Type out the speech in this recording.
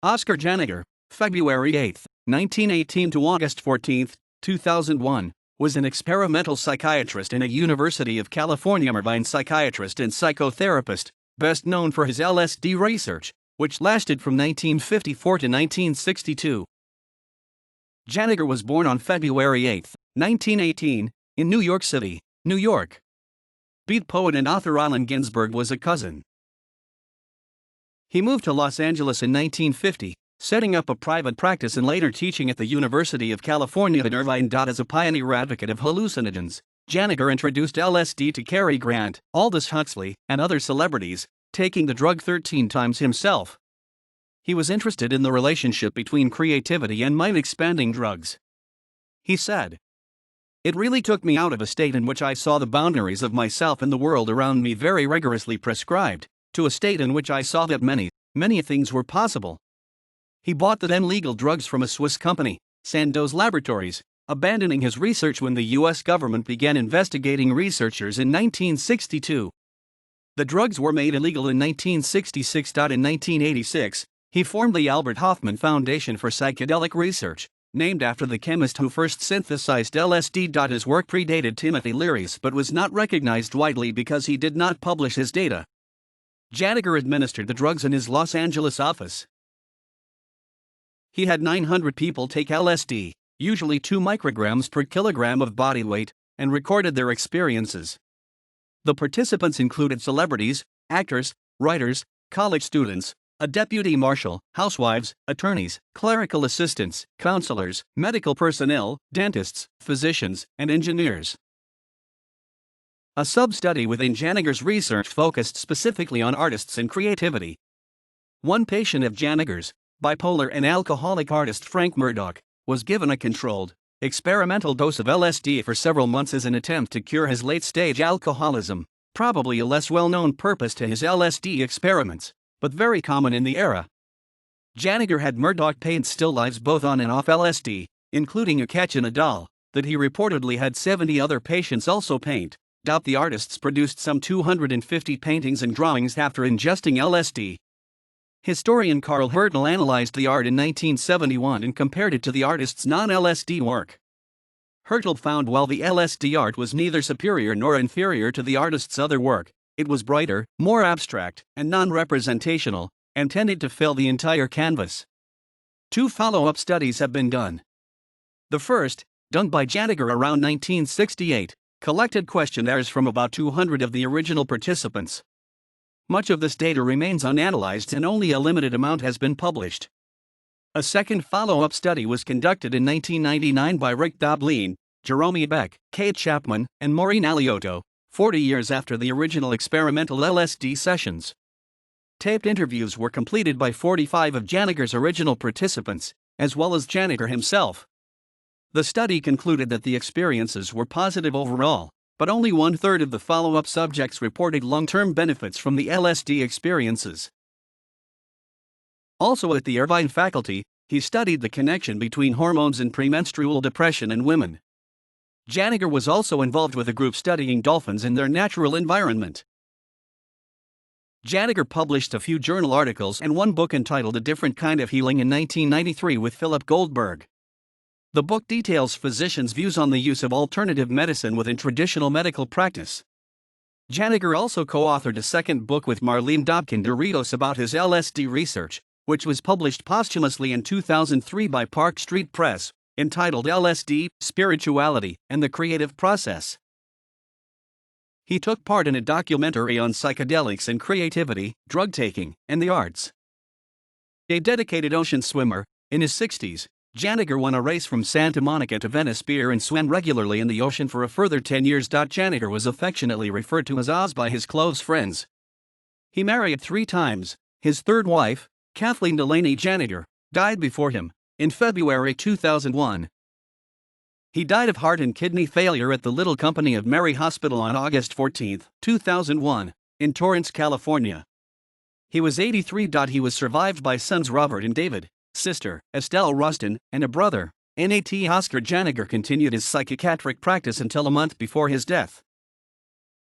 Oscar Janiger, February 8, 1918 to August 14, 2001, was an experimental psychiatrist and a University of California Irvine psychiatrist and psychotherapist, best known for his LSD research, which lasted from 1954 to 1962. Janiger was born on February 8, 1918, in New York City, New York. Beat poet and author Allen Ginsberg was a cousin. He moved to Los Angeles in 1950, setting up a private practice and later teaching at the University of California at Irvine. As a pioneer advocate of hallucinogens, Janiger introduced LSD to Cary Grant, Aldous Huxley, and other celebrities, taking the drug 13 times himself. He was interested in the relationship between creativity and mind-expanding drugs. He said, "It really took me out of a state in which I saw the boundaries of myself and the world around me very rigorously prescribed, to a state in which I saw that many things were possible." He bought the then legal drugs from a Swiss company, Sandoz Laboratories, abandoning his research when the U.S. government began investigating researchers in 1962. The drugs were made illegal in 1966. In 1986, he formed the Albert Hofmann Foundation for Psychedelic Research, named after the chemist who first synthesized LSD. His work predated Timothy Leary's but was not recognized widely because he did not publish his data. Janiger administered the drugs in his Los Angeles office. He had 900 people take LSD, usually 2 micrograms per kilogram of body weight, and recorded their experiences. The participants included celebrities, actors, writers, college students, a deputy marshal, housewives, attorneys, clerical assistants, counselors, medical personnel, dentists, physicians, and engineers. A sub-study within Janiger's research focused specifically on artists and creativity. One patient of Janiger's, bipolar and alcoholic artist Frank Murdoch, was given a controlled, experimental dose of LSD for several months as an attempt to cure his late-stage alcoholism, probably a less well-known purpose to his LSD experiments, but very common in the era. Janiger had Murdoch paint still lifes both on and off LSD, including a catch and a doll, that he reportedly had 70 other patients also paint. The artists produced some 250 paintings and drawings after ingesting LSD. Historian Carl Hertel analyzed the art in 1971 and compared it to the artist's non-LSD work. Hertel found while the LSD art was neither superior nor inferior to the artist's other work, it was brighter, more abstract, and non-representational, and tended to fill the entire canvas. 2 follow-up studies have been done. The first, done by Janiger around 1968, collected questionnaires from about 200 of the original participants. Much of this data remains unanalyzed and only a limited amount has been published. A second follow-up study was conducted in 1999 by Rick Doblin, Jerome Beck, Kate Chapman, and Maureen Alioto, 40 years after the original experimental LSD sessions. Taped interviews were completed by 45 of Janiger's original participants, as well as Janiger himself. The study concluded that the experiences were positive overall, but only 1/3 of the follow-up subjects reported long-term benefits from the LSD experiences. Also at the Irvine faculty, he studied the connection between hormones and premenstrual depression in women. Janiger was also involved with a group studying dolphins in their natural environment. Janiger published a few journal articles and one book entitled A Different Kind of Healing in 1993 with Philip Goldberg. The book details physicians' views on the use of alternative medicine within traditional medical practice. Janiger also co-authored a second book with Marlene Dobkin-Doritos about his LSD research, which was published posthumously in 2003 by Park Street Press, entitled LSD, Spirituality, and the Creative Process. He took part in a documentary on psychedelics and creativity, drug-taking, and the arts. A dedicated ocean swimmer, in his 60s, Janiger won a race from Santa Monica to Venice Pier and swam regularly in the ocean for a further 10 years. Janiger was affectionately referred to as Oz by his close friends. He married 3 times. His third wife, Kathleen Delaney Janiger, died before him, in February 2001. He died of heart and kidney failure at the Little Company of Mary Hospital on August 14, 2001, in Torrance, California. He was 83. He was survived by sons Robert and David, sister, Estelle Rustin, and a brother, Nat. Oscar Janiger continued his psychiatric practice until a month before his death.